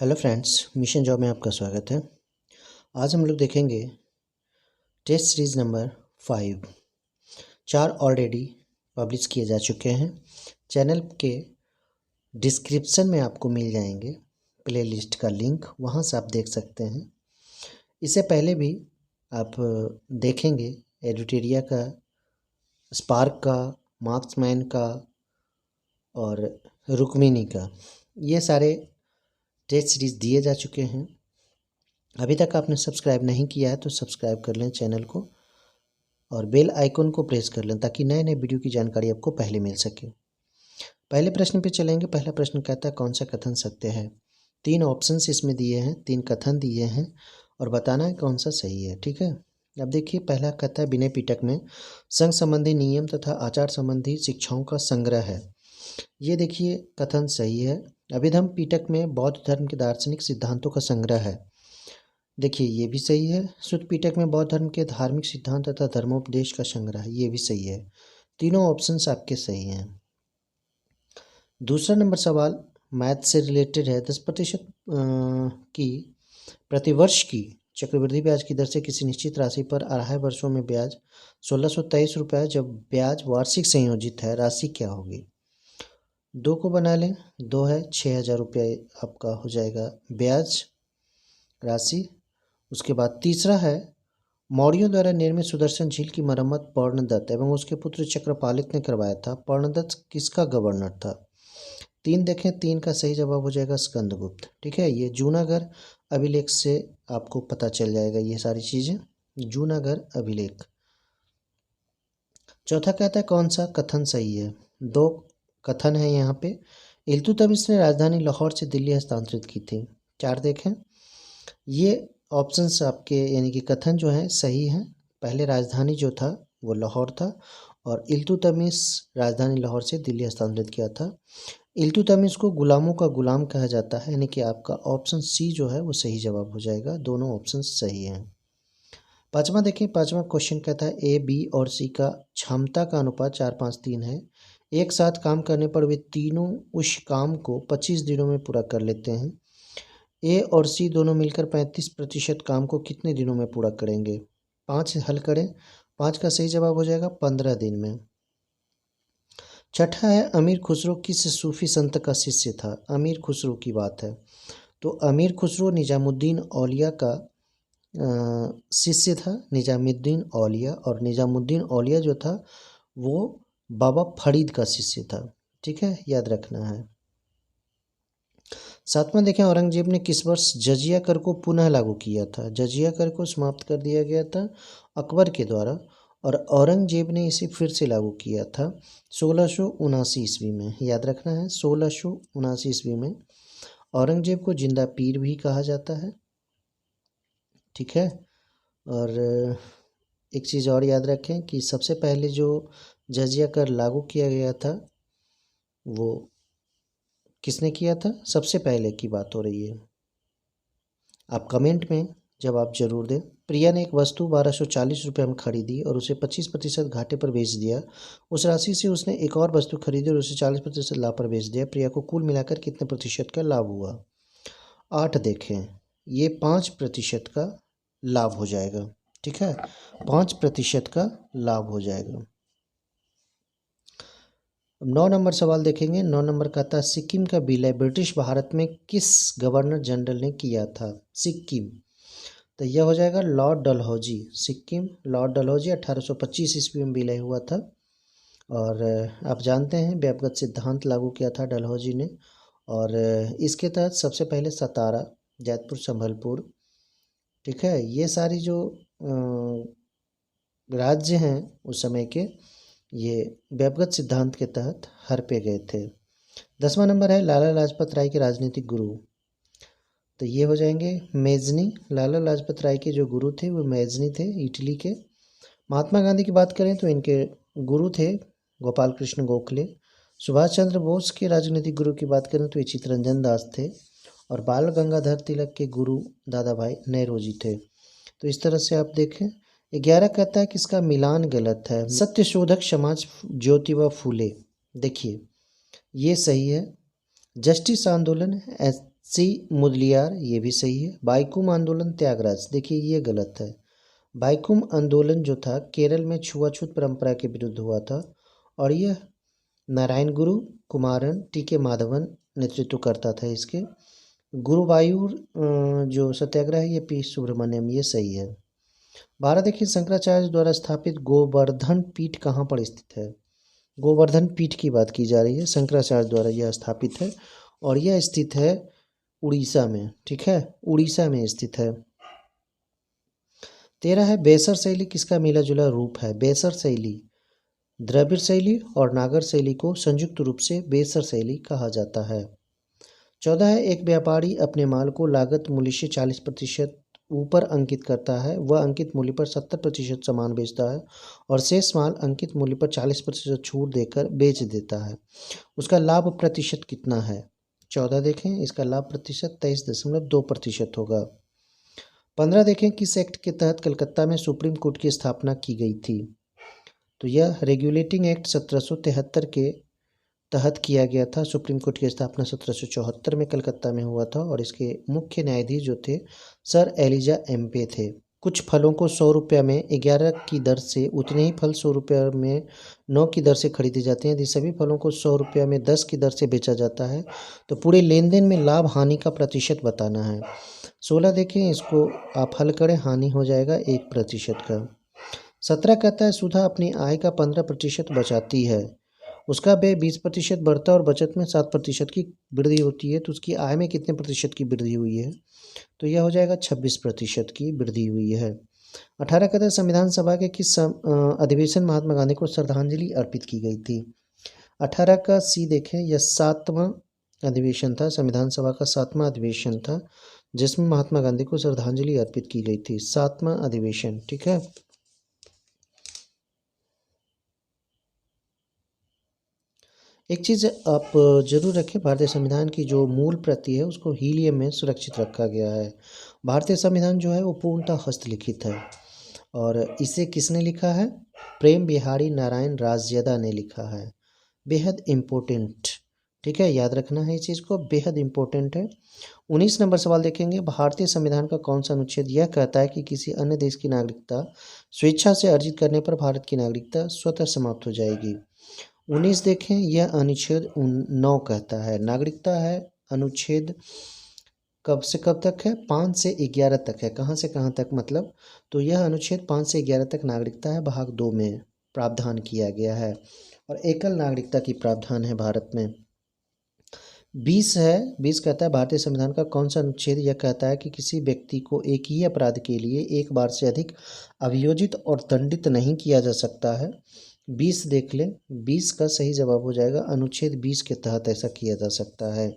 Hello friends, mission job में आपका स्वागत है। आज हम लोग देखेंगे test series number 5। 4 already publish किए जा चुके हैं। चैनल के डिस्क्रिप्शन में आपको मिल जाएंगे प्लेलिस्ट का लिंक, वहां से आप देख सकते हैं। इससे पहले भी आप देखेंगे एडिटेरिया का, स्पार्क का, मार्क्समैन का और रुक्मिनी का। ये सारे टेस्ट सीरीज़ दिए जा चुके हैं। अभी तक आपने सब्सक्राइब नहीं किया है तो सब्सक्राइब कर लें चैनल को और बेल आइकन को प्रेस कर लें ताकि नए नए वीडियो की जानकारी आपको पहले मिल सके। पहले प्रश्न पे चलेंगे। पहला प्रश्न कहता है कौन सा कथन सत्य है। 3 ऑप्शंस इसमें दिए हैं, 3 कथन दिए हैं और बताना है कौन सा सही है। ठीक है, अब देखिए पहला कहता है विनय पिटक में संघ संबंधी नियम तथा आचार संबंधी शिक्षाओं का संग्रह है। ये देखिए कथन सही है। अभिधम्म पिटक में बौद्ध धर्म के दार्शनिक सिद्धांतों का संग्रह है। देखिए ये भी सही है। सुत्त पिटक में बौद्ध धर्म के धार्मिक सिद्धांत तथा धर्मोपदेश का संग्रह, ये भी सही है। तीनों ऑप्शंस आपके सही हैं। दूसरा नंबर सवाल मैथ से रिलेटेड है। 10% की प्रतिवर्ष की चक्रवृद्धि ब्याज की दर से किसी निश्चित राशि पर 2.5 वर्षों में ब्याज 1623 रुपये जब ब्याज वार्षिक संयोजित है, राशि क्या होगी। 2 को बना लें, 2 है 6000 रुपये आपका हो जाएगा ब्याज राशि। उसके बाद तीसरा है मौर्यों द्वारा निर्मित सुदर्शन झील की मरम्मत पर्णदत्त एवं उसके पुत्र चक्रपालित ने करवाया था। पर्णदत्त किसका गवर्नर था। 3 देखें, 3 का सही जवाब हो जाएगा स्कंदगुप्त। ठीक है, ये जूनागढ़ अभिलेख से आपको पता चल जाएगा ये सारी चीज़ें, जूनागढ़ अभिलेख। चौथा कहता है कौन सा कथन सही है। 2 कथन है यहाँ पे। इल्तुतमिश ने राजधानी लाहौर से दिल्ली हस्तांतरित की थी। 4 देखें, ये ऑप्शंस आपके यानी कि कथन जो है सही है। पहले राजधानी जो था वो लाहौर था और इल्तुतमिश राजधानी लाहौर से दिल्ली हस्तांतरित किया था। इल्तुतमिश को गुलामों का गुलाम कहा जाता है, यानी कि आपका ऑप्शन सी जो है वो सही जवाब हो जाएगा। दोनों ऑप्शन सही हैं। पाँचवा देखिए, पाँचवा क्वेश्चन कहता है ए, बी और सी का क्षमता का अनुपात 4-5-3 है। एक साथ काम करने पर वे तीनों उस काम को 25 दिनों में पूरा कर लेते हैं। ए और सी दोनों मिलकर 35% काम को कितने दिनों में पूरा करेंगे। 5 हल करें, 5 का सही जवाब हो जाएगा 15 दिन में। छठा है अमीर खुसरो किस सूफी संत का शिष्य था। अमीर खुसरो की बात है तो अमीर खुसरो निजामुद्दीन औलिया का शिष्य था, निजामुद्दीन औलिया। और निजामुद्दीन औलिया जो था वो बाबा फरीद का शिष्य था। ठीक है, याद रखना है। 7वां देखें, औरंगजेब ने किस वर्ष जजिया कर को पुनः लागू किया था। जजिया कर को समाप्त कर दिया गया था अकबर के द्वारा और औरंगजेब ने इसे फिर से लागू किया था 1679 ईस्वी में। याद रखना है 1679 ईस्वी में। औरंगजेब को जिंदा पीर भी कहा जाता है। ठीक है, और एक चीज़ और याद रखें कि सबसे पहले जो जजिया कर लागू किया गया था वो किसने किया था, सबसे पहले की बात हो रही है। आप कमेंट में जवाब जरूर दें। प्रिया ने एक वस्तु 1240 रुपये में खरीदी और उसे 25% घाटे पर बेच दिया। उस राशि से उसने एक और वस्तु खरीदी और उसे 40% लाभ पर बेच दिया। प्रिया को कुल मिलाकर कितने प्रतिशत का लाभ हुआ। 8 देखें, ये 5% का लाभ हो जाएगा। ठीक है, 5% का लाभ हो जाएगा। 9 नंबर सवाल देखेंगे। 9 नंबर कहता है सिक्किम का विलय ब्रिटिश भारत में किस गवर्नर जनरल ने किया था। सिक्किम, तो यह हो जाएगा लॉर्ड डलहौजी। सिक्किम लॉर्ड डलहौजी 1825 ईस्वी में विलय हुआ था। और आप जानते हैं व्यक्तिगत सिद्धांत लागू किया था डलहौजी ने। और इसके तहत सबसे पहले सतारा, जैतपुर, संभलपुर, ठीक है, ये सारी जो राज्य हैं उस समय के, ये व्यक्तिगत सिद्धांत के तहत हड़पे गए थे। 10वां नंबर है लाला लाजपत राय के राजनीतिक गुरु, तो ये हो जाएंगे मेजनी। लाला लाजपत राय के जो गुरु थे वो मेजनी थे, इटली के। महात्मा गांधी की बात करें तो इनके गुरु थे गोपाल कृष्ण गोखले। सुभाष चंद्र बोस के राजनीतिक गुरु की बात करें तो ये चित्तरंजन दास थे। और बाल गंगाधर तिलक के गुरु दादा भाई नेहरूजी थे। तो इस तरह से आप देखें। 11 कहता है कि इसका मिलान गलत है। सत्यशोधक समाज ज्योतिबा फूले, देखिए ये सही है। जस्टिस आंदोलन सी मुदलियार, ये भी सही है। बाइकुम आंदोलन त्यागराज, देखिए ये गलत है। बाइकुम आंदोलन जो था केरल में छुआछूत परंपरा के विरुद्ध हुआ था और यह नारायण गुरु कुमारन टी के माधवन नेतृत्व करता था इसके। गुरुवायूर जो सत्याग्रह है ये पी सुब्रमण्यम, ये सही है। भारत देखिए शंकराचार्य द्वारा स्थापित गोवर्धन पीठ कहाँ पर स्थित है। गोवर्धन पीठ की बात की जा रही है, शंकराचार्य द्वारा यह स्थापित है और यह स्थित है उड़ीसा में, ठीक है, उड़ीसा में स्थित है। 13 है बेसर शैली किसका मिला जुला रूप है। बेसर शैली द्रविड़ शैली और नागर शैली को संयुक्त रूप से बेसर शैली कहा जाता है। 14 है एक व्यापारी अपने माल को लागत मूल्य से 40% ऊपर अंकित करता है, वह अंकित मूल्य पर 70% सामान बेचता है और शेष माल अंकित मूल्य पर 40% छूट देकर बेच देता है, उसका लाभ प्रतिशत कितना है। 14 देखें, इसका लाभ प्रतिशत 23.2% होगा। 15 देखें किस एक्ट के तहत कलकत्ता में सुप्रीम कोर्ट की स्थापना की गई थी। तो यह रेगुलेटिंग एक्ट 1773 के तहत किया गया था। सुप्रीम कोर्ट की स्थापना 1774 में कलकत्ता में हुआ था और इसके मुख्य न्यायाधीश जो थे सर एलिजा एम्पे थे। कुछ फलों को 100 रुपये में 11 की दर से उतने ही फल 100 रुपये में 9 की दर से खरीदे जाते हैं। यदि सभी फलों को 100 रुपये में 10 की दर से बेचा जाता है तो पूरे लेन देन में लाभ हानि का प्रतिशत बताना है। 16 देखें, इसको आप हल करें, हानि हो जाएगा 1% का। 17 कहता है सुधा अपनी आय का 15% बचाती है, उसका व्यय 20% बढ़ता है और बचत में 7% की वृद्धि होती है, तो उसकी आय में कितने प्रतिशत की वृद्धि हुई है। तो यह हो जाएगा 26% की वृद्धि हुई है। 18 कहता है संविधान सभा के किस अधिवेशन महात्मा गांधी को श्रद्धांजलि अर्पित की गई थी। 18 का सी देखें, यह 7वां अधिवेशन था, संविधान सभा का 7वां अधिवेशन था जिसमें महात्मा गांधी को श्रद्धांजलि अर्पित की गई थी। 7वां अधिवेशन, ठीक है। एक चीज़ आप जरूर रखें, भारतीय संविधान की जो मूल प्रति है उसको हीलियम में सुरक्षित रखा गया है। भारतीय संविधान जो है वो पूर्णतः हस्तलिखित है और इसे किसने लिखा है। प्रेम बिहारी नारायण राजयदा ने लिखा है। बेहद इम्पोर्टेंट, ठीक है, याद रखना है इस चीज़ को, बेहद इम्पोर्टेंट है। 19 नंबर सवाल देखेंगे, भारतीय संविधान का कौन सा अनुच्छेद यह कहता है कि किसी अन्य देश की नागरिकता स्वेच्छा से अर्जित करने पर भारत की नागरिकता स्वतः समाप्त हो जाएगी। 19 देखें, यह अनुच्छेद 9 कहता है नागरिकता है। अनुच्छेद कब से कब तक है, 5 से 11 तक है। कहाँ से कहाँ तक मतलब, तो यह अनुच्छेद 5 से 11 तक नागरिकता है, भाग 2 में प्रावधान किया गया है और एकल नागरिकता की प्रावधान है भारत में। 20 है, 20 कहता है भारतीय संविधान का कौन सा अनुच्छेद यह कहता है कि किसी व्यक्ति को एक ही अपराध के लिए एक बार से अधिक अभियोजित और दंडित नहीं किया जा सकता है। 20 देख लें, 20 का सही जवाब हो जाएगा अनुच्छेद 20 के तहत ऐसा किया जा सकता है।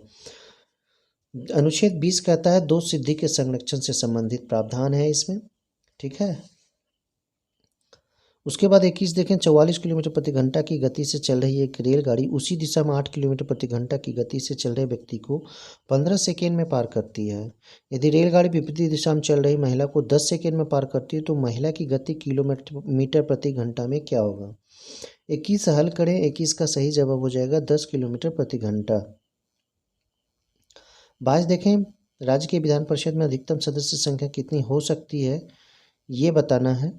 अनुच्छेद 20 कहता है दो सिद्धि के संरक्षण से संबंधित प्रावधान है इसमें, ठीक है। उसके बाद 21 देखें, 44 किलोमीटर प्रति घंटा की गति से चल रही एक रेलगाड़ी उसी दिशा में 8 किलोमीटर प्रति घंटा की गति से चल रहे व्यक्ति को 15 सेकेंड में पार करती है। यदि रेलगाड़ी विपरीत दिशा में चल रही महिला को 10 सेकेंड में पार करती है तो महिला की गति किलोमीटर प्रति घंटा में क्या होगा। 21 हल करें, 21 का सही जवाब हो जाएगा 10 किलोमीटर प्रति घंटा। 22 देखें, राज्य के विधान परिषद में अधिकतम सदस्य संख्या कितनी हो सकती है ये बताना है।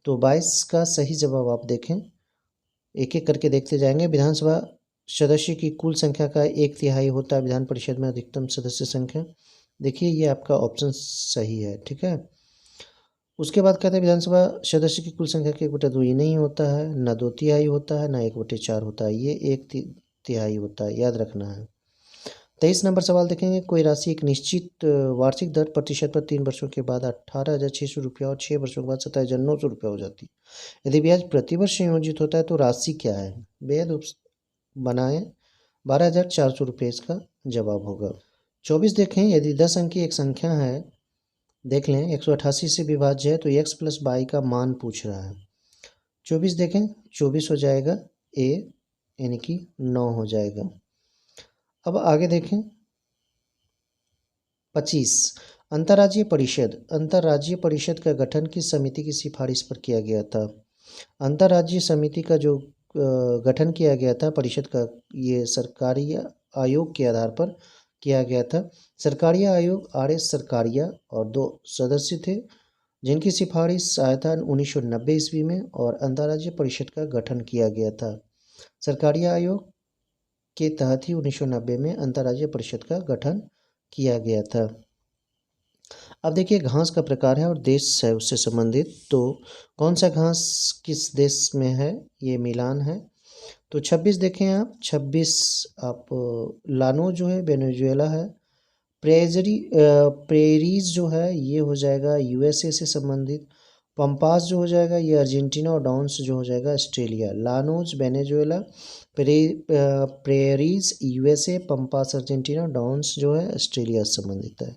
तो 22 का सही जवाब आप देखें, एक एक करके देखते जाएंगे। विधानसभा सदस्य की कुल संख्या का 1/3 होता है विधान परिषद में अधिकतम सदस्य संख्या। देखिए ये आपका ऑप्शन सही है, ठीक है। उसके बाद कहते हैं विधानसभा सदस्य की कुल संख्या के 1/2 ये नहीं होता है, ना 2/3 होता है, ना 1/4 होता है, ये 1/3 होता है, याद रखना है। 23 नंबर सवाल देखेंगे, कोई राशि एक निश्चित वार्षिक दर प्रतिशत पर 3 वर्षों के बाद 18,600 रुपया और 6 वर्षों के बाद 27,900 रुपया हो जाती है। यदि ब्याज प्रतिवर्ष संयोजित होता है तो राशि क्या है। बेहद बनाएं, 12,400 रुपये इसका जवाब होगा। 24 देखें, यदि 10 अंक की एक संख्या है, देख लें 188 से विभाज्य है तो x + y का मान पूछ रहा है। 24 देखें, 24 हो जाएगा a, यानी कि 9 हो जाएगा। अब आगे देखें 25, अंतर्राज्यीय परिषद। अंतर्राज्यीय परिषद का गठन किस समिति की सिफारिश पर किया गया था। अंतर्राज्यीय समिति का जो गठन किया गया था परिषद का, ये सरकारी आयोग के आधार पर किया गया था। सरकारिया आयोग RS सरकारिया और 2 सदस्य थे जिनकी सिफारिश आया था 1990 ईस्वी में और अंतर्राज्यीय परिषद का गठन किया गया था। सरकारिया आयोग के तहत ही 1990 में अंतर्राज्यीय परिषद का गठन किया गया था। अब देखिए घास का प्रकार है और देश है उससे संबंधित। तो कौन सा घास किस देश में है, ये मिलान है। तो 26 देखें आप, 26 आप लानो जो है वेनेजुएला है। प्रेरीज जो है ये हो जाएगा USA से संबंधित। पंपास जो हो जाएगा ये अर्जेंटीना और डाउन्स जो हो जाएगा Australia. Llanos Venezuela, prairies USA, pampas Argentina, downs जो है ऑस्ट्रेलिया से संबंधित है।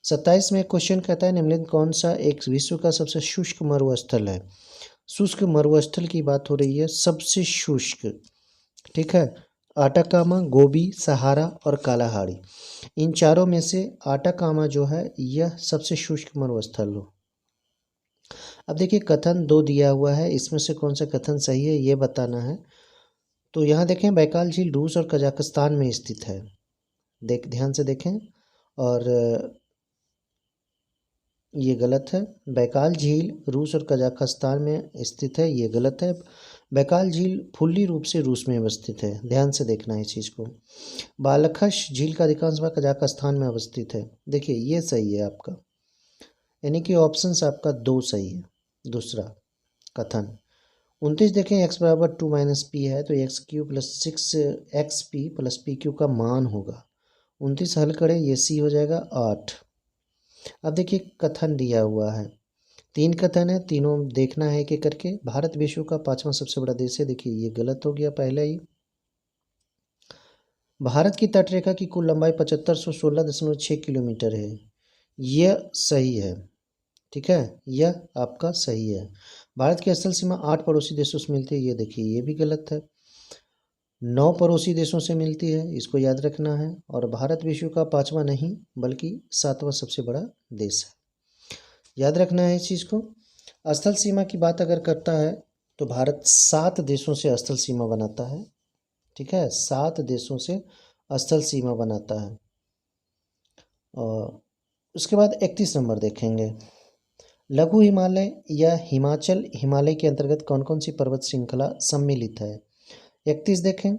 27 में क्वेश्चन कहता है निम्नलिखित कौन सा एक विश्व का सबसे शुष्क मरुस्थल है। शुष्क मरुस्थल की बात हो रही है, सबसे शुष्क, ठीक है। आटाकामा, गोबी, सहारा और कालाहारी, इन चारों में से आटाकामा जो है यह सबसे शुष्क मरुस्थल हो। अब देखिए कथन 2 दिया हुआ है, इसमें से कौन सा कथन सही है ये बताना है। तो यहाँ देखें बैकाल झील रूस और कजाकिस्तान में स्थित है। ध्यान से देखें, और ये गलत है। बैकाल झील रूस और कजाकिस्तान में स्थित है, ये गलत है। बैकाल झील फुल्ली रूप से रूस में अवस्थित है, ध्यान से देखना है इस चीज़ को। बालखश झील का अधिकांश भाग कजाकिस्तान में अवस्थित है, देखिए ये सही है आपका, यानी कि ऑप्शंस आपका 2 सही है दूसरा कथन। 29 देखें x बराबर 2 - p है तो x³ + 6xp + pq का मान होगा। 29 हल करें, ये c हो जाएगा 8। अब देखिए कथन दिया हुआ है, 3 कथन है, तीनों देखना है एक एक करके। भारत विश्व का 5वां सबसे बड़ा देश है, देखिए ये गलत हो गया पहले ही। भारत की तटरेखा की कुल लंबाई 7516.6 किलोमीटर है, यह सही है, ठीक है, यह आपका सही है। भारत की असल सीमा 8 पड़ोसी देशों से मिलती है, ये देखिए ये भी गलत है। 9 पड़ोसी देशों से मिलती है, इसको याद रखना है। और भारत विश्व का 5वां नहीं बल्कि 7वां सबसे बड़ा देश है, याद रखना है इस चीज़ को। स्थल सीमा की बात अगर करता है तो भारत 7 देशों से स्थल सीमा बनाता है, ठीक है, 7 देशों से स्थल सीमा बनाता है। और उसके बाद 31 नंबर देखेंगे, लघु हिमालय या हिमाचल हिमालय के अंतर्गत कौन कौन सी पर्वत श्रृंखला सम्मिलित है। 31 देखें,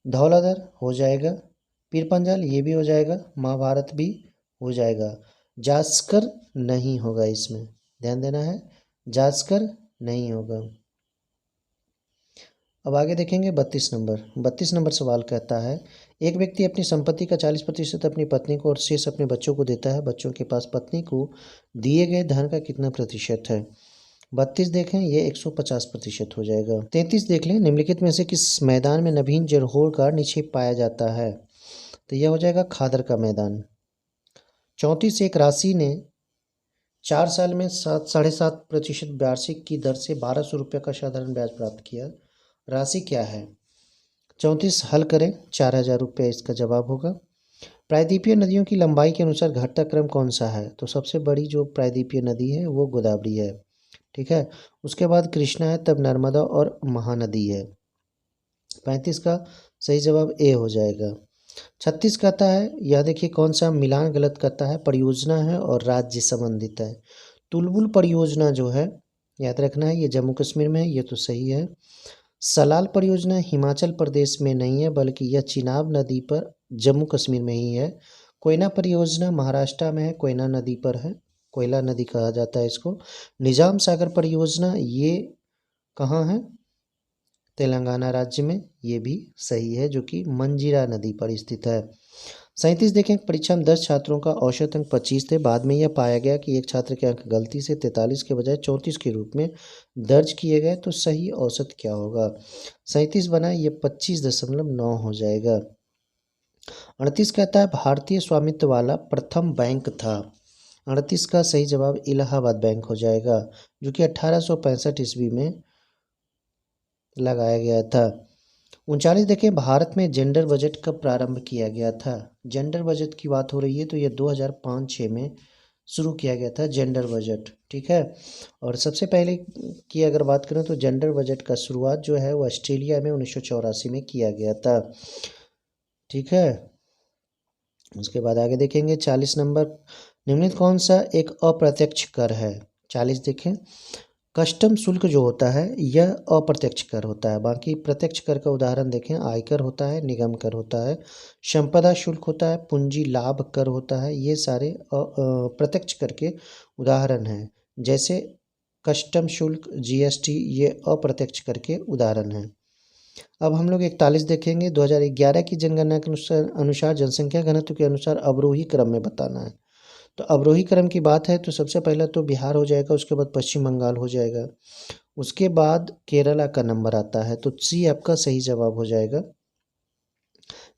धौलाधर हो जाएगा, पीरपंजल ये भी हो जाएगा, महाभारत भी हो जाएगा, जास्कर नहीं होगा, इसमें ध्यान देना है, जास्कर नहीं होगा। अब आगे देखेंगे 32 नंबर सवाल कहता है एक व्यक्ति अपनी संपत्ति का 40% अपनी पत्नी को और शेष अपने बच्चों को देता है, बच्चों के पास पत्नी को दिए गए धन का कितना प्रतिशत है। 32 देखें, ये 150% हो जाएगा। 33 देख लें, निम्नलिखित में से किस मैदान में नवीन जरहोर का निक्षेप पाया जाता है, तो यह हो जाएगा खादर का मैदान। 34 एक राशि ने 4 साल में 7.5% वार्षिक की दर से 1200 रुपये का साधारण ब्याज प्राप्त किया, राशि क्या है। 34 हल करें, 4000 रुपये इसका जवाब होगा। प्रायद्वीपीय नदियों की लंबाई के अनुसार घटता क्रम कौन सा है, तो सबसे बड़ी जो प्रायद्वीपीय नदी है वो गोदावरी है, ठीक है, उसके बाद कृष्णा है, तब नर्मदा और महानदी है। 35 का सही जवाब ए हो जाएगा। 36 कहता है, यह देखिए कौन सा मिलान गलत करता है, परियोजना है और राज्य संबंधित है। तुलबुल परियोजना जो है याद रखना है, ये जम्मू कश्मीर में है, ये तो सही है। सलाल परियोजना हिमाचल प्रदेश में नहीं है बल्कि यह चिनाब नदी पर जम्मू कश्मीर में ही है। कोयना परियोजना महाराष्ट्र में है, कोयना नदी पर है, कोयला नदी कहा जाता है इसको। निजाम सागर परियोजना ये कहाँ है, तेलंगाना राज्य में, ये भी सही है, जो कि मंजीरा नदी पर स्थित है। 37 देखें, परीक्षा में 10 छात्रों का औसत अंक 25 थे, बाद में यह पाया गया कि एक छात्र के अंक गलती से 43 के बजाय 34 के रूप में दर्ज किए गए, तो सही औसत क्या होगा। 37 बना, ये 25.9 हो जाएगा। 38 कहता है भारतीय स्वामित्व वाला प्रथम बैंक था, 38 का सही जवाब इलाहाबाद बैंक हो जाएगा, जो कि 1865 ईस्वी में लगाया गया था। 39 देखें, भारत में जेंडर बजट कब प्रारंभ किया गया था। जेंडर बजट की बात हो रही है तो ये 2005-06 में शुरू किया गया था जेंडर बजट, ठीक है। और सबसे पहले की अगर बात करें तो जेंडर बजट का शुरुआत जो है वो ऑस्ट्रेलिया में 1984 में किया गया था, ठीक है। उसके बाद आगे देखेंगे 40 नंबर, निम्नलिखित कौन सा एक अप्रत्यक्ष कर है। 40 देखें, कस्टम शुल्क जो होता है यह अप्रत्यक्ष कर होता है। बाकी प्रत्यक्ष कर का उदाहरण देखें, आयकर होता है, निगम कर होता है, संपदा शुल्क होता है, पूंजी लाभ कर होता है। ये सारे प्रत्यक्ष कर के उदाहरण हैं। जैसे कस्टम शुल्क, जीएसटी, ये अप्रत्यक्ष कर के उदाहरण हैं। अब हम लोग 41 देखेंगे, 2011 की जनगणना के अनुसार जनसंख्या घनत्व के अनुसार अवरोही क्रम में बताना है। तो अवरोही क्रम की बात है तो सबसे पहला तो बिहार हो जाएगा, उसके बाद पश्चिम बंगाल हो जाएगा, उसके बाद केरला का नंबर आता है। तो सी आपका सही जवाब हो जाएगा।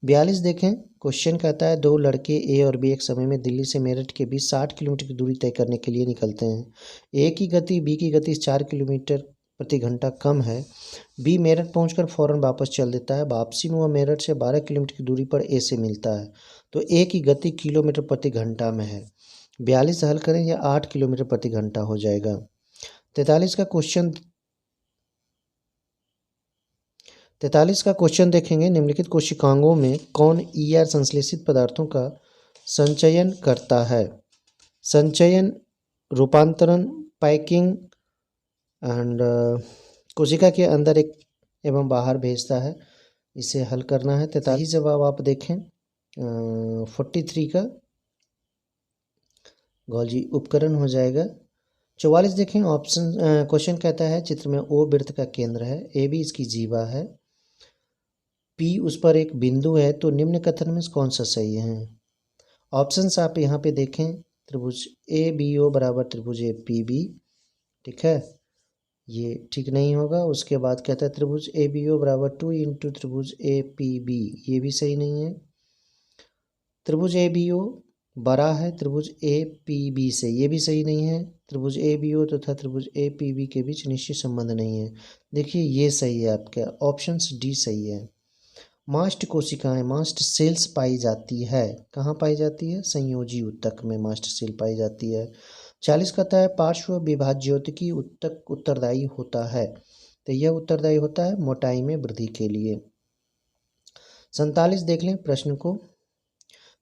42 देखें, क्वेश्चन कहता है दो लड़के ए और बी एक समय में दिल्ली से मेरठ के बीच 60 किलोमीटर की दूरी तय करने के लिए निकलते हैं। ए की गति बी की गति 4 किलोमीटर प्रति घंटा कम है। बी मेरठ पहुंचकर फौरन वापस चल देता है। वापसी में वह मेरठ से 12 किलोमीटर की दूरी पर ए से मिलता है। तो ए की गति किलोमीटर प्रति घंटा में है। 42 हल करें, या 8 किलोमीटर प्रति घंटा हो जाएगा। 43 का क्वेश्चन देखेंगे, निम्नलिखित कोशिकांगों में कौन ईआर संश्लेषित पदार्थों का संचयन करता है। संचयन, रूपांतरण, पैकिंग एंड कोशिका के अंदर एक एवं बाहर भेजता है। इसे हल करना है। 43 जवाब आप देखें 43 का गोल्जी उपकरण हो जाएगा। 44 देखें, ऑप्शन क्वेश्चन कहता है चित्र में ओ वृत्त का केंद्र है, ए बी इसकी जीवा है, पी उस पर एक बिंदु है, तो निम्न कथन में कौन सा सही है। ऑप्शंस आप यहाँ पे देखें, त्रिभुज ए बी ओ बराबर त्रिभुज ए पी बी, ठीक है, ये ठीक नहीं होगा। उसके बाद कहता है त्रिभुज ए बी ओ बराबर 2 इंटू त्रिभुज ए पी बी, ये भी सही नहीं है। त्रिभुज ए बी ओ बड़ा है त्रिभुज ए पी बी से, ये भी सही नहीं है। त्रिभुज ए बी ओ तथा त्रिभुज ए पी बी के बीच निश्चित संबंध नहीं है। देखिए ये सही है, आपका ऑप्शन डी सही है। मास्ट कोशिकाएं, मास्ट सेल्स पाई जाती है, कहाँ पाई जाती है, संयोजी ऊतक में मास्ट सेल पाई जाती है। 40 कहता है पार्श्व विभाज्योतिकी ऊतक उत्तरदायी होता है, तो यह उत्तरदायी होता है मोटाई में वृद्धि के लिए। 47 देख लें प्रश्न को,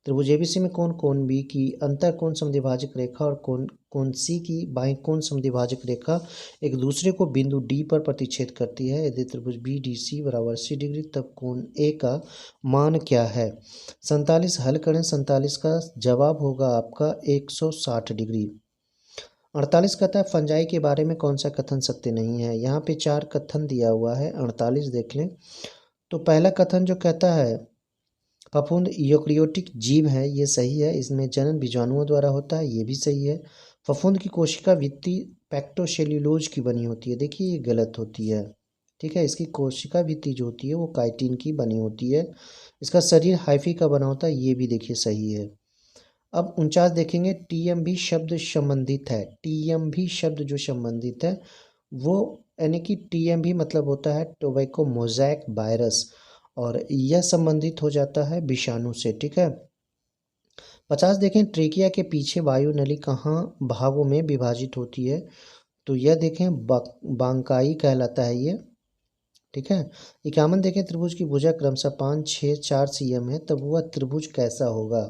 त्रिभुज एबीसी में कोण कोण बी की अंतर कोण समद्विभाजक रेखा और कोण सी की बाह्य कोण समद्विभाजक रेखा एक दूसरे को बिंदु डी पर प्रतिच्छेद करती है। यदि त्रिभुज बी डी सी बराबर 80 डिग्री तब कोण ए का मान क्या है। 47 हल करें, 47 का जवाब होगा आपका 160 डिग्री। 48 कहता है फंजाई के बारे में कौन सा कथन सत्य नहीं है। यहाँ पे 4 कथन दिया हुआ है, 48 देख लें। तो पहला कथन जो कहता है फफूंद यूकेरियोटिक जीव है, ये सही है, इसमें जनन बीजाणुओं द्वारा होता है, ये भी सही है। फफूंद की कोशिका भित्ति पैक्टोसेल्यूलोज की बनी होती है, देखिए ये गलत होती है, ठीक है। इसकी कोशिका भित्ति जो होती है वो काइटिन की बनी होती है। इसका शरीर हाइफी का बना होता है, ये भी देखिए सही है। अब 49 देखेंगे, टीएम भी शब्द संबंधित है। टीएम भी शब्द जो संबंधित है वो यानी कि टीएम भी मतलब होता है टोबैको मोज़ैक वायरस, और यह संबंधित हो जाता है विषाणु से, ठीक है। 50 देखें, ट्रेकिया के पीछे वायु नली कहाँ भागों में विभाजित होती है। तो यह देखें बांकाई कहलाता है ये, ठीक है। 51 देखें, त्रिभुज की भुजा क्रमशः 5, 6, 4 cm है, तब वह त्रिभुज कैसा होगा।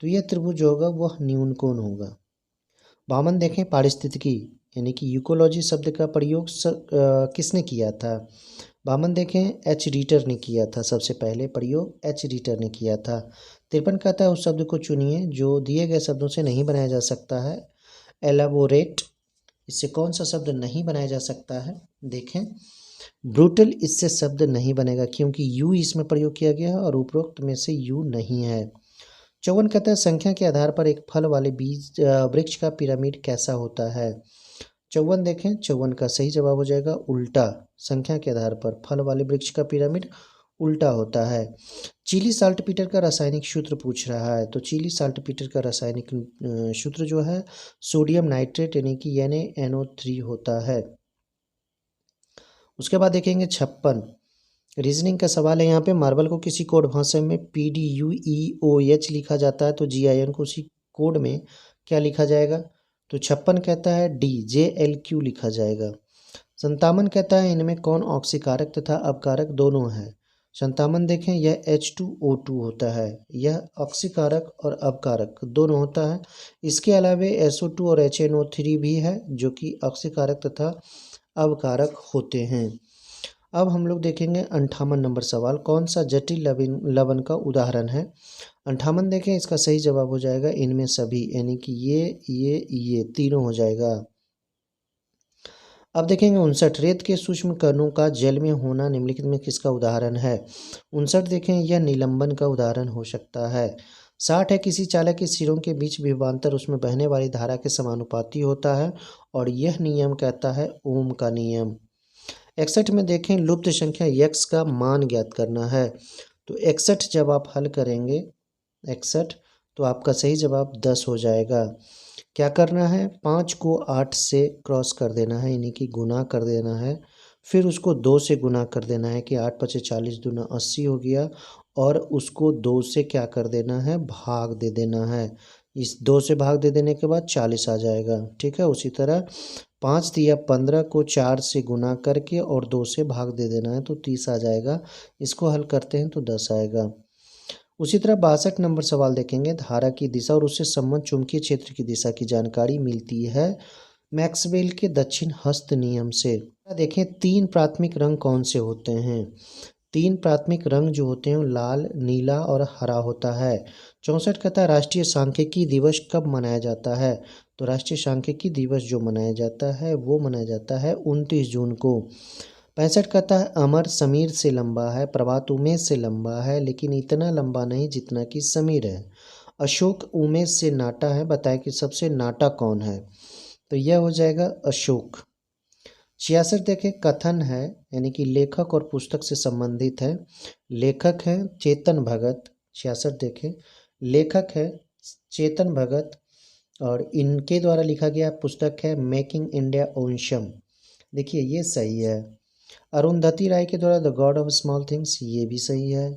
तो यह त्रिभुज होगा वह न्यून कोण होगा। 52 देखें, पारिस्थितिकी यानी कि यूकोलॉजी शब्द का प्रयोग किसने किया था। 52 देखें, एच रीटर ने किया था, सबसे पहले प्रयोग एच रीटर ने किया था। 53 कहता है उस शब्द को चुनिए जो दिए गए शब्दों से नहीं बनाया जा सकता है। एलाबोरेट, इससे कौन सा शब्द नहीं बनाया जा सकता है। देखें, ब्रूटल इससे शब्द नहीं बनेगा क्योंकि यू इसमें प्रयोग किया गया है और उपरोक्त में से यू नहीं है। 54 कहता है संख्या के आधार पर एक फल वाले बीज वृक्ष का पिरामिड कैसा होता है। 54 देखें, 54 का सही जवाब हो जाएगा उल्टा। संख्या के आधार पर फल वाले वृक्ष का पिरामिड उल्टा होता है। चिली साल्टपीटर का रासायनिक सूत्र पूछ रहा है, तो चिली साल्टपीटर का रासायनिक सूत्र जो है सोडियम नाइट्रेट यानी कि NaNO3 होता है। उसके बाद देखेंगे 56 रीजनिंग का सवाल है। यहाँ पे मार्बल को किसी कोड भाषा में PDUEOH लिखा जाता है, तो GIN को उसी कोड में क्या लिखा जाएगा। तो 56 कहता है DJLQ लिखा जाएगा। 57 कहता है इनमें कौन ऑक्सीकारक तथा अपकारक दोनों है। संतामन देखें यह H2O2 होता है, यह ऑक्सीकारक और अपकारक दोनों होता है। इसके अलावा SO2 और HNO3 भी है जो कि ऑक्सीकारक तथा अपकारक होते हैं। अब हम लोग देखेंगे 58 नंबर सवाल, कौन सा जटिल लवण का उदाहरण है। 58 देखें, इसका सही जवाब हो जाएगा इनमें सभी, यानी कि ये तीनों हो जाएगा। अब देखेंगे 59, रेत के सूक्ष्म कणों का जल में होना निम्नलिखित में किसका उदाहरण है। 59 देखें, यह निलंबन का उदाहरण हो सकता है। 60 है, किसी चालक के सिरों के बीच विभवांतर उसमें बहने वाली धारा के समानुपाती होता है और यह नियम कहता है ओम का नियम। 61 में देखें, लुप्त संख्या x का मान ज्ञात करना है। तो 61 जब आप हल करेंगे 61 तो आपका सही जवाब 10 हो जाएगा। क्या करना है, 5 को 8 से क्रॉस कर देना है, यानी कि गुना कर देना है, फिर उसको 2 से गुना कर देना है कि 8 पचे 40 दूना 80 हो गया, और उसको 2 से क्या कर देना है, भाग दे देना है। इस 2 से भाग दे देने के बाद 40 आ जाएगा। ठीक है, उसी तरह 5 दिया 15 को 4 से गुना करके और 2 से भाग दे देना है तो 30 आ जाएगा। इसको हल करते हैं तो 10 आएगा। उसी तरह 62 नंबर सवाल देखेंगे, धारा की दिशा और उससे संबंध चुंबकीय क्षेत्र की दिशा की जानकारी मिलती है मैक्सवेल के दक्षिण हस्त नियम से। देखें 3 प्राथमिक रंग कौन से होते हैं। 3 प्राथमिक रंग जो होते हैं लाल, नीला और हरा होता है। 64 कहता है राष्ट्रीय सांख्यिकी दिवस कब मनाया जाता है। तो राष्ट्रीय सांख्यिकी दिवस जो मनाया जाता है वो मनाया जाता है 29 जून को। 65 कहता है अमर समीर से लंबा है, प्रभात उमेश से लंबा है, लेकिन इतना लंबा नहीं जितना कि समीर है। अशोक उमेश से नाटा है, बताएं कि सबसे नाटा कौन है। तो यह हो जाएगा अशोक। 66 देखें, कथन है यानी कि लेखक और पुस्तक से संबंधित है। लेखक है चेतन भगत। 66 देखें, लेखक है चेतन भगत और इनके द्वारा लिखा गया पुस्तक है मेकिंग इंडिया ओनशम। देखिए ये सही है। अरुंधति राय के द्वारा the God of small things, ये भी सही है।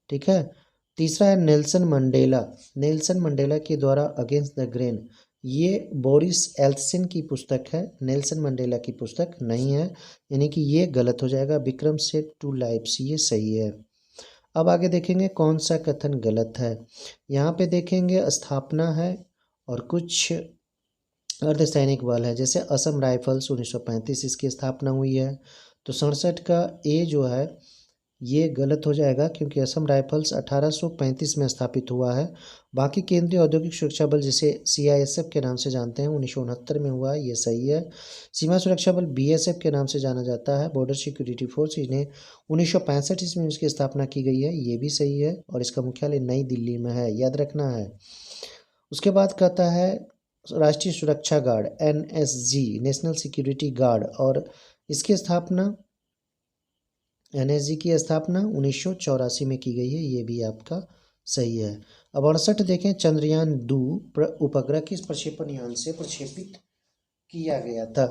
ठीक है, तीसरा है नेल्सन मंडेला। नेल्सन मंडेला के द्वारा अगेंस्ट द ग्रेन, ये बोरिस एल्सन की पुस्तक है, नेल्सन मंडेला की पुस्तक नहीं है, यानी कि ये गलत हो जाएगा। विक्रम सेठ टू लाइफ्स, ये सही है। अब आगे देखेंगे कौन सा कथन गलत है। यहाँ पे देखेंगे स्थापना है और कुछ अर्धसैनिक बल है, जैसे असम राइफल्स 1935 इसकी स्थापना हुई है। तो 67 का ए जो है ये गलत हो जाएगा क्योंकि असम राइफल्स 1835 में स्थापित हुआ है। बाकी केंद्रीय औद्योगिक सुरक्षा बल जिसे CISF के नाम से जानते हैं 1969 में हुआ है, ये सही है। सीमा सुरक्षा बल BSF के नाम से जाना जाता है, बॉर्डर सिक्योरिटी फोर्स, इन्हें 1965 ईस्वी में इसकी स्थापना की गई है, ये भी सही है। और इसका मुख्यालय नई दिल्ली में है, याद रखना है। उसके बाद कहता है राष्ट्रीय सुरक्षा guard NSG, national security guard, और इसकी स्थापना NSG की स्थापना 1984 में की गई है, ये भी आपका सही है। अब 68 देखें, चंद्रयान 2 उपग्रह किस प्रक्षेपण यान से प्रक्षेपित किया गया था।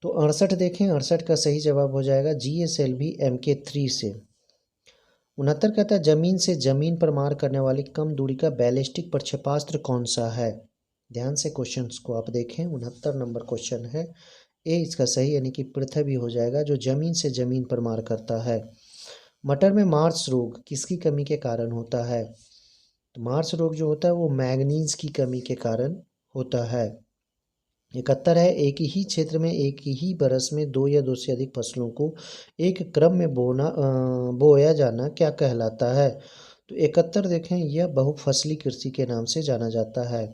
तो 68 देखें, 68 का सही जवाब हो जाएगा GSLV MK3 से। 69 कहता है जमीन से जमीन पर मार करने वाली कम दूरी का बैलिस्टिक प्रक्षेपास्त्र कौन सा है। ध्यान से क्वेश्चंस को आप देखें, 69 नंबर क्वेश्चन है, ए इसका सही यानी कि पृथ्वी हो जाएगा, जो जमीन से जमीन पर मार करता है। मटर में मार्स रोग किसकी कमी के कारण होता है। तो मार्स रोग जो होता है वो मैग्नीज की कमी के कारण होता है। 71 है, एक ही क्षेत्र में एक ही बरस में 2 या 2 से अधिक फसलों को एक क्रम में बोया जाना क्या कहलाता है। तो 71 देखें, यह बहुफसली कृषि के नाम से जाना जाता है।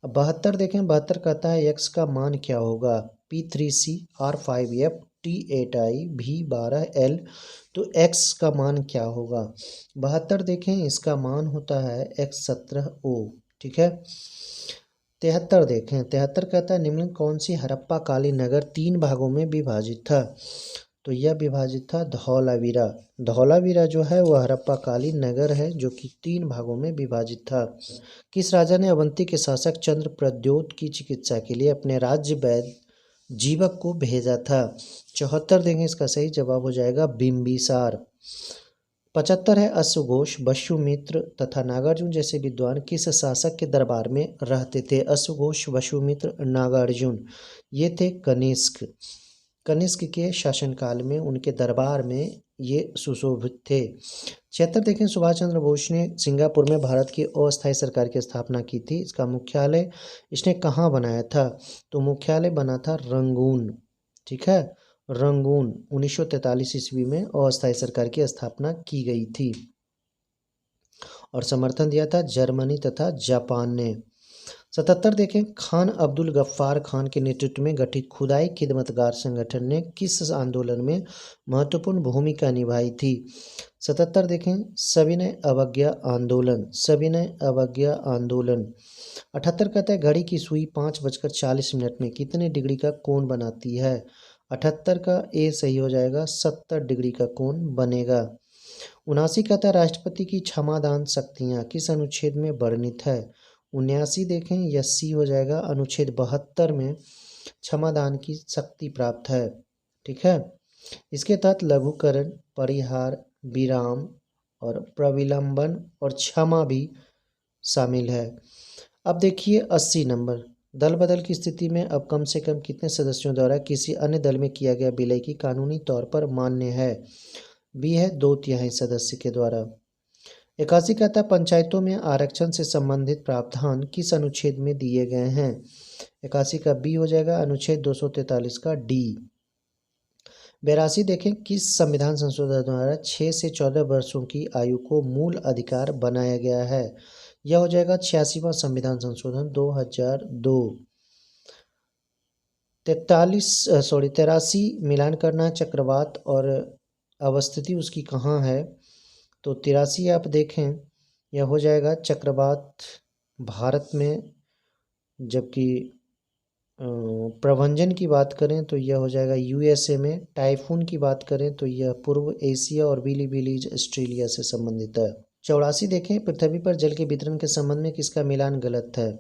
अब 72 देखें, 72 कहता है x का मान क्या होगा। P3C R5F T8I V12L, तो x का मान क्या होगा। 72 देखें, इसका मान होता है X17O। ठीक है, 73 देखें, 73 कहता है निम्न कौन सी हड़प्पा कालीन नगर 3 भागों में विभाजित था। तो यह विभाजित था धौलावीरा। धौलावीरा जो है वह हड़प्पा कालीन नगर है जो कि 3 भागों में विभाजित था। किस राजा ने अवंती के शासक चंद्र प्रद्योत की चिकित्सा के लिए अपने राज्य वैद्य जीवक को भेजा था। 74 देंगे, इसका सही जवाब हो जाएगा बिंबिसार। 75 है, अश्वघोष, वसुमित्र तथा नागार्जुन जैसे विद्वान किस शासक के दरबार में रहते थे। अश्वघोष, वसुमित्र, नागार्जुन, ये थे कनिष्क। कनिष्क के शासनकाल में उनके दरबार में ये सुशोभित थे। 76 देखें, सुभाष चंद्र बोस ने सिंगापुर में भारत की अस्थायी सरकार की स्थापना की थी। इसका मुख्यालय इसने कहाँ बनाया था? तो मुख्यालय बना था रंगून। ठीक है, रंगून 1943 ईस्वी में अस्थायी सरकार की स्थापना की गई थी और समर्थन दिया था जर्मनी तथा जापान ने। 77 देखें, खान अब्दुल गफ्फार खान के नेतृत्व में गठित खुदाई खिदमतगार संगठन ने किस आंदोलन में महत्वपूर्ण भूमिका निभाई थी? 77 देखें, सविनय अवज्ञा आंदोलन, सविनय अवज्ञा आंदोलन। 78 कहता है, घड़ी की सुई 5:40 में कितने डिग्री का कोण बनाती है? 78 का ए सही हो जाएगा, 70 डिग्री का कोण बनेगा। 79 कहता है, राष्ट्रपति की क्षमादान शक्तियाँ किस अनुच्छेद में वर्णित है? 79 देखें, यह सी हो जाएगा, अनुच्छेद 72 में क्षमादान की शक्ति प्राप्त है। ठीक है, इसके तहत लघुकरण, परिहार, विराम और प्रविलंबन और क्षमा भी शामिल है। अब देखिए 80 नंबर, दल बदल की स्थिति में अब कम से कम कितने सदस्यों द्वारा किसी अन्य दल में किया गया विलय की कानूनी तौर पर मान्य है? बी है 2/3 सदस्य के द्वारा। 81 कहता है, पंचायतों में आरक्षण से संबंधित प्रावधान किस अनुच्छेद में दिए गए हैं? 81 का बी हो जाएगा, अनुच्छेद 243 का डी। 82 देखें, किस संविधान संशोधन द्वारा 6 से 14 वर्षों की आयु को मूल अधिकार बनाया गया है? यह हो जाएगा 86वां संविधान संशोधन 2002। 83 मिलान करना चक्रवात और अवस्थिति उसकी कहाँ है? तो 83 आप देखें, यह हो जाएगा चक्रवात भारत में, जबकि प्रभंजन की बात करें तो यह हो जाएगा यूएसए में। टाइफून की बात करें तो यह पूर्व एशिया और बिलीबिलीज ऑस्ट्रेलिया से संबंधित है। 84 देखें, पृथ्वी पर जल के वितरण के संबंध में किसका मिलान गलत है?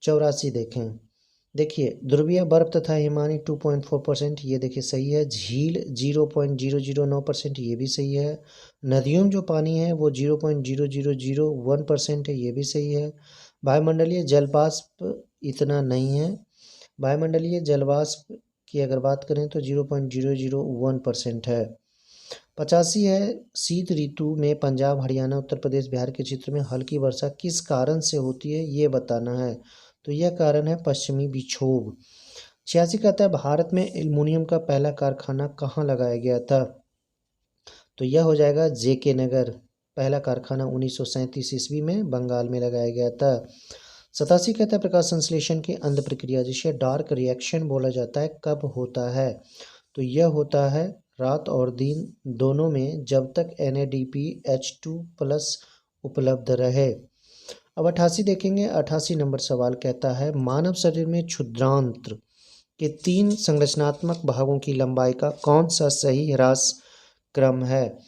84 देखें, देखिए ध्रुवीय बर्फ तथा हिमानी 2.4%, ये देखिए सही है। झील 0.0009%, ये भी सही है। नदियों में जो पानी है वो 0.0001% है, ये भी सही है। वायुमंडलीय जलवाष्प इतना नहीं है। वायुमंडलीय जलवाष्प की अगर बात करें तो 0.001% है। 85 है, शीत ऋतु में पंजाब, हरियाणा, उत्तर प्रदेश, बिहार के क्षेत्र में हल्की वर्षा किस कारण से होती है, ये बताना है। तो यह कारण है पश्चिमी विक्षोभ। 86 कहता है, भारत में एल्युमिनियम का पहला कारखाना कहाँ लगाया गया था? तो यह हो जाएगा जेके नगर। पहला कारखाना 1937 ईस्वी में बंगाल में लगाया गया था। 87 कहता है, प्रकाश संश्लेषण की अंध प्रक्रिया जिसे डार्क रिएक्शन बोला जाता है कब होता है? तो यह होता है रात और दिन दोनों में, जब तक NADPH2+ उपलब्ध रहे। अब 88 देखेंगे, 88 नंबर सवाल कहता है, मानव शरीर में क्षुद्रांत्र के 3 संरचनात्मक भागों की लंबाई का कौन सा सही ह्रास क्रम है?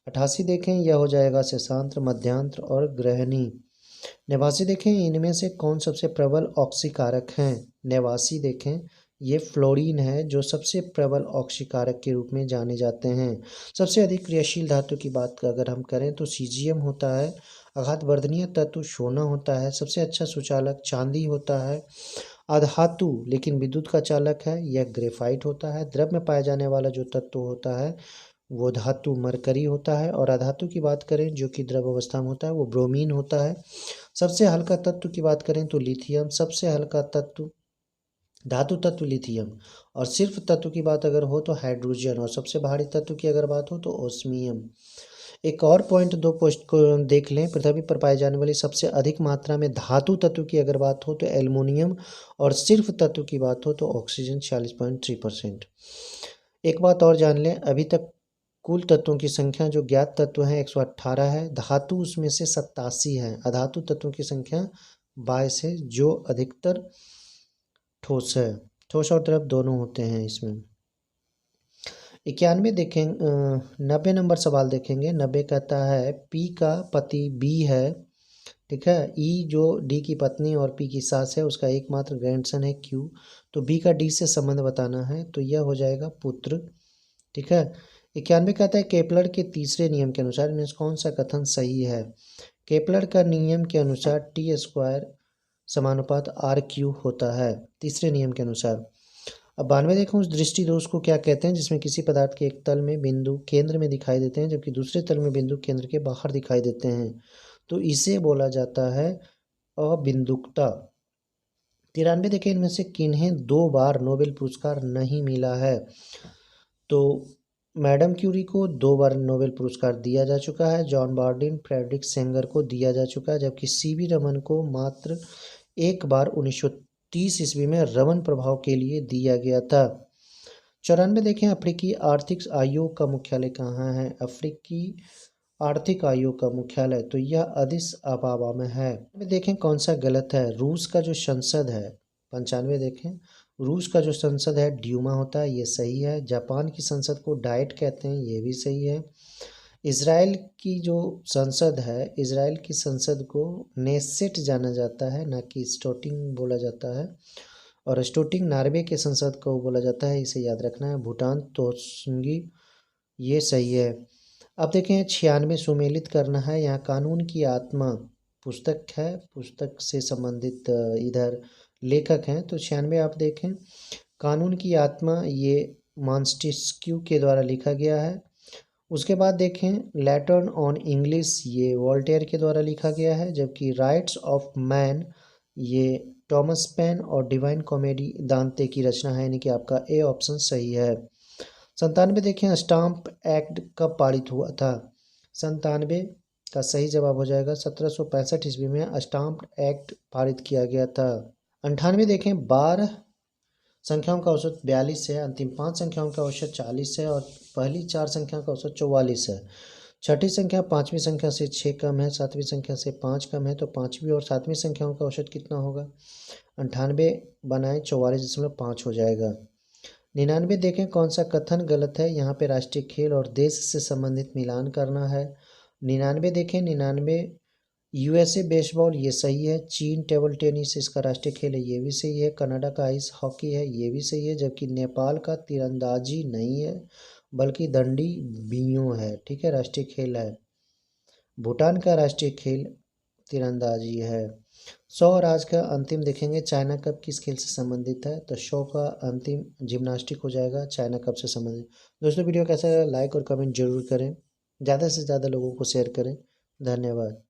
88 देखें, यह हो जाएगा शेषांत्र, मध्यांत्र और ग्रहणी। 89 देखें, इनमें से कौन सबसे प्रबल ऑक्सीकारक हैं? 89 देखें, ये फ्लोरीन है जो सबसे प्रबल ऑक्सीकारक के रूप में जाने जाते हैं। सबसे अधिक क्रियाशील धातु की बात अगर हम करें तो सीजियम होता है। आघातवर्धनीय तत्व सोना होता है। सबसे अच्छा सुचालक चांदी होता है। अधातु लेकिन विद्युत का चालक है, यह ग्रेफाइट होता है। द्रव में पाया जाने वाला जो तत्व होता है वो धातु मरकरी होता है। और अधातु की बात करें जो कि द्रव अवस्था में होता है वो ब्रोमीन होता है। सबसे हल्का तत्व की बात करें तो लिथियम। सबसे हल्का तत्व धातु तत्व लिथियम। और सिर्फ तत्व की बात अगर हो तो हाइड्रोजन। और सबसे भारी तत्व की अगर बात हो तो ओस्मियम। एक और पॉइंट 2 पोस्ट को देख लें, पृथ्वी पर पाए जाने वाली सबसे अधिक मात्रा में धातु तत्व की अगर बात हो तो एल्युमिनियम। और सिर्फ तत्व की बात हो तो ऑक्सीजन 40.3%। एक बात और जान लें, अभी तक कुल तत्वों की संख्या जो ज्ञात तत्व हैं 118 है। धातु उसमें से 87 है। अधातु तत्वों की संख्या 22 है जो अधिकतर ठोस है। ठोस और द्रव दोनों होते हैं इसमें। 91 देखें, 90 नंबर सवाल देखेंगे। 90 कहता है, पी का पति बी है, ठीक है। ई जो डी की पत्नी और पी की सास है उसका एकमात्र ग्रैंडसन है क्यू। तो बी का डी से संबंध बताना है, तो यह हो जाएगा पुत्र, ठीक है। 91 कहता है, केपलर के तीसरे नियम के अनुसार इनमें से कौन सा कथन सही है? केपलर का नियम के अनुसार T² समानुपात RQ होता है, तीसरे नियम के अनुसार। अब 92 देखें उस दृष्टि दोष को क्या कहते हैं जिसमें किसी पदार्थ के एक तल में बिंदु केंद्र में दिखाई देते हैं जबकि दूसरे तल में बिंदु केंद्र के बाहर दिखाई देते हैं, तो इसे बोला जाता है अबिंदुकता। 93 देखें इनमें से किन्हें 2 बार नोबेल पुरस्कार नहीं मिला है, तो मैडम क्यूरी को 2 बार नोबेल पुरस्कार दिया जा चुका है, जॉन बार्डिन, फ्रेडरिक सेंगर को दिया जा चुका है, जबकि सीवी रमन को मात्र एक बार 1930 ईस्वी में रमन प्रभाव के लिए दिया गया था। 94 देखें अफ्रीकी आर्थिक आयोग का मुख्यालय कहाँ है, अफ्रीकी आर्थिक आयोग का मुख्यालय तो यह अदिस अबाबा में है। देखें कौन सा गलत है, रूस का जो संसद है 95 देखें रूस का जो संसद है ड्यूमा होता है, ये सही है। जापान की संसद को डाइट कहते हैं, ये भी सही है। इज़राइल की जो संसद है, इज़राइल की संसद को नेसेट जाना जाता है, ना कि स्टोटिंग बोला जाता है, और स्टोटिंग नॉर्वे के संसद को बोला जाता है, इसे याद रखना है। भूटान तोसंगी, ये सही है। अब देखें 96 सुमेलित करना है, यहाँ कानून की आत्मा पुस्तक है, पुस्तक से संबंधित इधर लेखक हैं, तो 96 आप देखें कानून की आत्मा ये मॉन्टेस्क्यू के द्वारा लिखा गया है। उसके बाद देखें लेटर्न ऑन इंग्लिश, ये वॉल्टेयर के द्वारा लिखा गया है, जबकि राइट्स ऑफ मैन ये टॉमस पेन और डिवाइन कॉमेडी दांते की रचना है, यानी कि आपका ए ऑप्शन सही है। 97 देखें स्टाम्प एक्ट कब पारित हुआ था, 97 का सही जवाब हो जाएगा 1765 ईस्वी में स्टाम्प एक्ट पारित किया गया था। 98 देखें 12 संख्याओं का औसत 42 है, अंतिम 5 संख्याओं का औसत 40 है और पहली 4 संख्याओं का औसत 44 है। छठी संख्या 5वीं संख्या से 6 कम है, 7वीं संख्या से 5 कम है, तो 5वीं और 7वीं संख्याओं का औसत कितना होगा, 98 बनाए 44.5 हो जाएगा। 99 देखें कौन सा कथन गलत है, यहाँ पे राष्ट्रीय खेल और देश से संबंधित मिलान करना है। 99 देखें 99 यूएसए बेसबॉल, ये सही है। चीन टेबल टेनिस इसका राष्ट्रीय खेल है, ये भी सही है। कनाडा का आइस हॉकी है, ये भी सही है। जबकि नेपाल का तीरंदाजी नहीं है बल्कि दंडी बियो है, ठीक है, राष्ट्रीय खेल है। भूटान का राष्ट्रीय खेल तीरंदाजी है। 100 और आज का अंतिम देखेंगे चाइना कप किस खेल से संबंधित है, तो 100 का अंतिम जिम्नास्टिक हो जाएगा, चाइना कप से संबंधित। दोस्तों वीडियो कैसा लगा लाइक और कमेंट जरूर करें, ज़्यादा से ज़्यादा लोगों को शेयर करें। धन्यवाद।